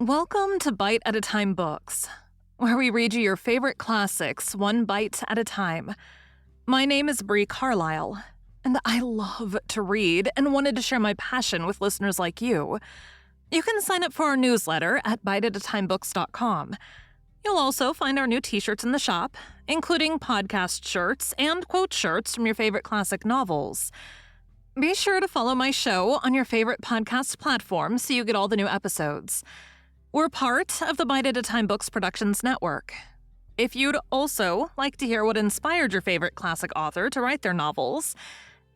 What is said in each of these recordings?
Welcome to Bite at a Time Books, where we read you your favorite classics one bite at a time. My name is Bree Carlile, and I love to read and wanted to share my passion with listeners like you. You can sign up for our newsletter at biteatatimebooks.com. You'll also find our new t-shirts in the shop, including podcast shirts and quote shirts from your favorite classic novels. Be sure to follow my show on your favorite podcast platform so you get all the new episodes. We're part of the Bite at a Time Books Productions Network. If you'd also like to hear what inspired your favorite classic author to write their novels,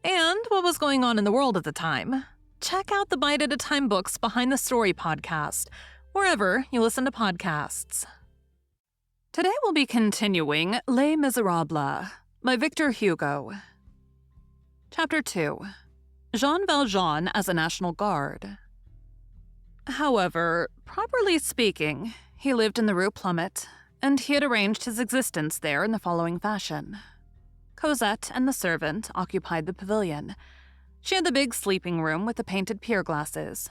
and what was going on in the world at the time, check out the Bite at a Time Books Behind the Story podcast, wherever you listen to podcasts. Today we'll be continuing Les Miserables by Victor Hugo. Chapter 2. Jean Valjean as a National Guard. However, properly speaking, he lived in the Rue Plumet, and he had arranged his existence there in the following fashion. Cosette and the servant occupied the pavilion. She had the big sleeping room with the painted pier glasses,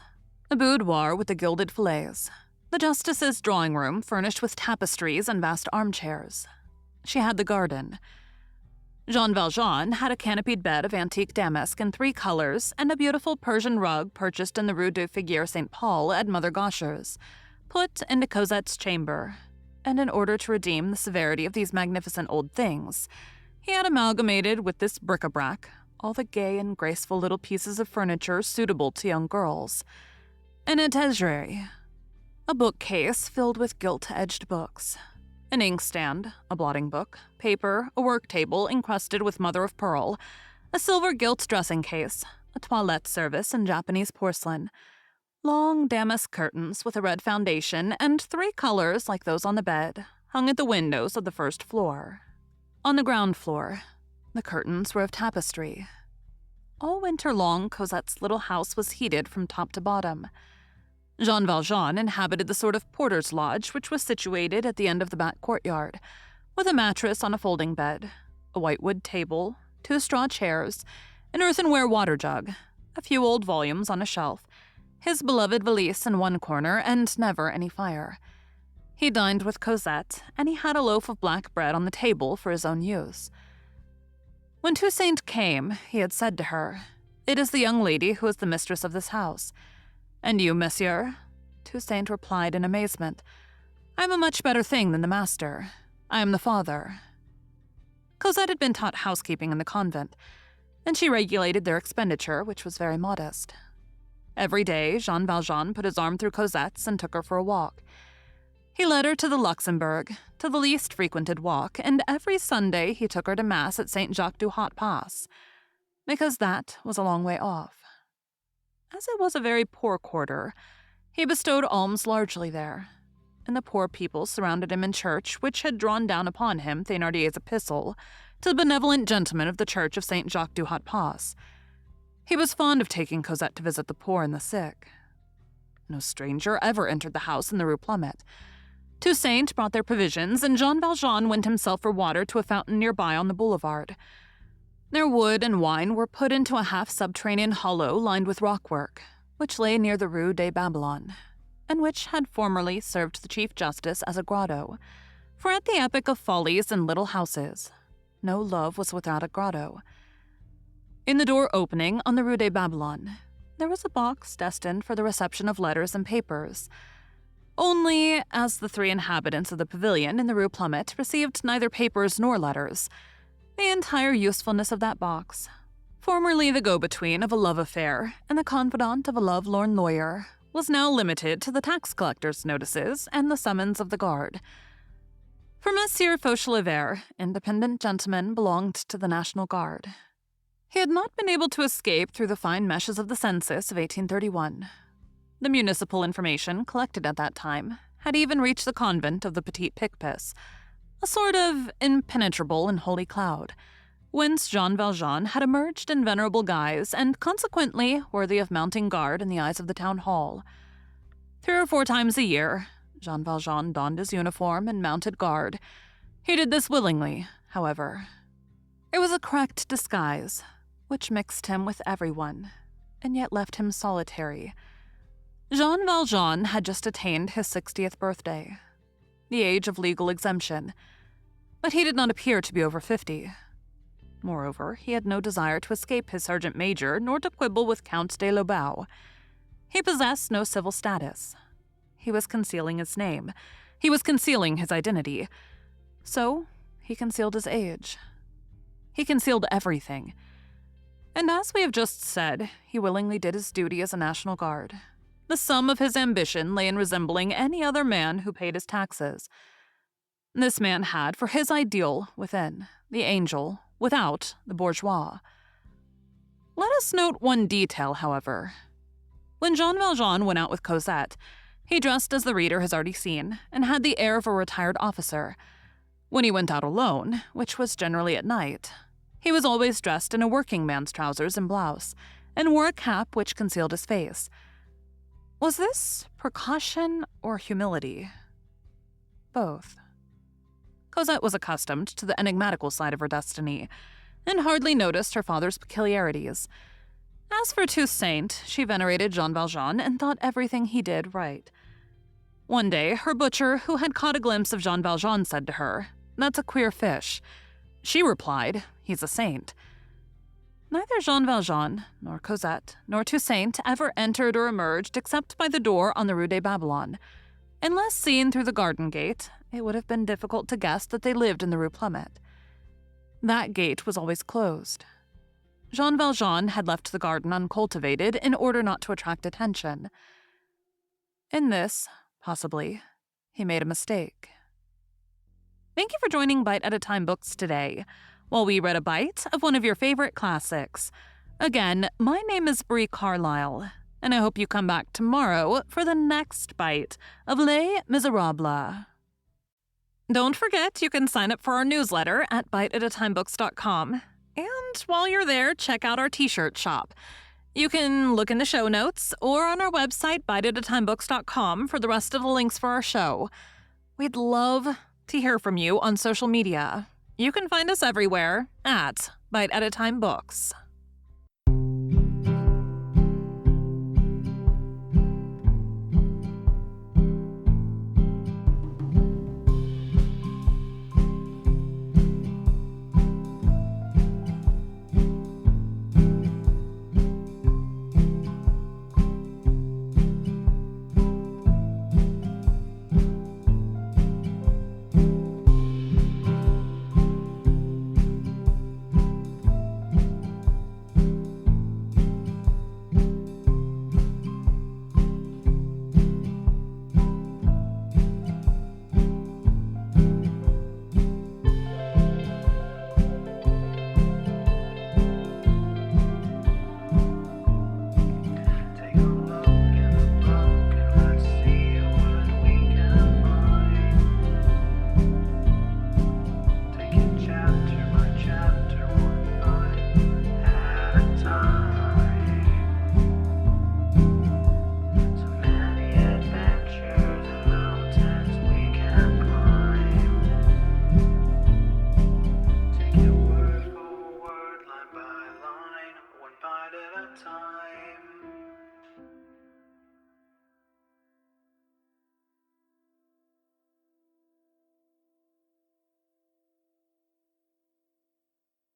a boudoir with the gilded fillets, the justice's drawing room furnished with tapestries and vast armchairs. She had the garden. Jean Valjean had a canopied bed of antique damask in 3 colors and a beautiful Persian rug purchased in the Rue du Figuier St. Paul at Mother Gaucher's, put into Cosette's chamber, and in order to redeem the severity of these magnificent old things, he had amalgamated with this bric-a-brac all the gay and graceful little pieces of furniture suitable to young girls. An etagere, a bookcase filled with gilt-edged books, an inkstand, a blotting book, paper, a work table encrusted with mother-of-pearl, a silver gilt dressing case, a toilette service in Japanese porcelain, long damask curtains with a red foundation and 3 colors like those on the bed hung at the windows of the first floor. On the ground floor, the curtains were of tapestry. All winter long, Cosette's little house was heated from top to bottom. Jean Valjean inhabited the sort of porter's lodge which was situated at the end of the back courtyard, with a mattress on a folding bed, a whitewood table, 2 straw chairs, an earthenware water jug, a few old volumes on a shelf, his beloved valise in one corner, and never any fire. He dined with Cosette, and he had a loaf of black bread on the table for his own use. When Toussaint came, he had said to her, "It is the young lady who is the mistress of this house." "And you, monsieur?" Toussaint replied in amazement. "I am a much better thing than the master. I am the father." Cosette had been taught housekeeping in the convent, and she regulated their expenditure, which was very modest. Every day, Jean Valjean put his arm through Cosette's and took her for a walk. He led her to the Luxembourg, to the least frequented walk, and every Sunday he took her to Mass at St. Jacques du Haut Pas, because that was a long way off. As it was a very poor quarter, he bestowed alms largely there, and the poor people surrounded him in church, which had drawn down upon him Thénardier's epistle to the benevolent gentleman of the church of St. Jacques du Haut Pas. He was fond of taking Cosette to visit the poor and the sick. No stranger ever entered the house in the Rue Plumet. Toussaint brought their provisions, and Jean Valjean went himself for water to a fountain nearby on the boulevard. Their wood and wine were put into a half-subterranean hollow lined with rockwork, which lay near the Rue des Babylons, and which had formerly served the Chief Justice as a grotto, for at the epoch of follies and little houses, no love was without a grotto. In the door opening on the Rue des Babylons, there was a box destined for the reception of letters and papers. Only, as the 3 inhabitants of the pavilion in the Rue Plumet received neither papers nor letters, the entire usefulness of that box, formerly the go-between of a love affair and the confidant of a love-lorn lawyer, was now limited to the tax collector's notices and the summons of the guard. For Monsieur Fauchelevert, independent gentleman, belonged to the National Guard. He had not been able to escape through the fine meshes of the census of 1831. The municipal information collected at that time had even reached the convent of the Petit Picpus, a sort of impenetrable and holy cloud, whence Jean Valjean had emerged in venerable guise and consequently worthy of mounting guard in the eyes of the town hall. 3 or 4 times a year, Jean Valjean donned his uniform and mounted guard. He did this willingly, however. It was a correct disguise, which mixed him with everyone, and yet left him solitary. Jean Valjean had just attained his 60th birthday, the age of legal exemption, but he did not appear to be over 50. Moreover, he had no desire to escape his sergeant major nor to quibble with Count de Lobau. He possessed no civil status. He was concealing his name. He was concealing his identity. So, he concealed his age. He concealed everything. And as we have just said, he willingly did his duty as a National Guard. The sum of his ambition lay in resembling any other man who paid his taxes. This man had for his ideal within the angel, without the bourgeois. Let us note one detail, however. When Jean Valjean went out with Cosette, he dressed as the reader has already seen, and had the air of a retired officer. When he went out alone, which was generally at night, he was always dressed in a working man's trousers and blouse, and wore a cap which concealed his face. Was this precaution or humility? Both. Cosette was accustomed to the enigmatical side of her destiny, and hardly noticed her father's peculiarities. As for Toussaint, she venerated Jean Valjean and thought everything he did right. One day, her butcher, who had caught a glimpse of Jean Valjean, said to her, "That's a queer fish." She replied, "He's a saint." Neither Jean Valjean, nor Cosette, nor Toussaint ever entered or emerged except by the door on the Rue des Babylons. Unless seen through the garden gate, it would have been difficult to guess that they lived in the Rue Plumet. That gate was always closed. Jean Valjean had left the garden uncultivated in order not to attract attention. In this, possibly, he made a mistake. Thank you for joining Bite at a Time Books today, while we read a bite of one of your favorite classics. Again, my name is Bree Carlile, and I hope you come back tomorrow for the next bite of Les Miserables. Don't forget you can sign up for our newsletter at biteatatimebooks.com. And while you're there, check out our t-shirt shop. You can look in the show notes or on our website, biteatatimebooks.com, for the rest of the links for our show. We'd love to hear from you on social media. You can find us everywhere at Bite at a Time Books.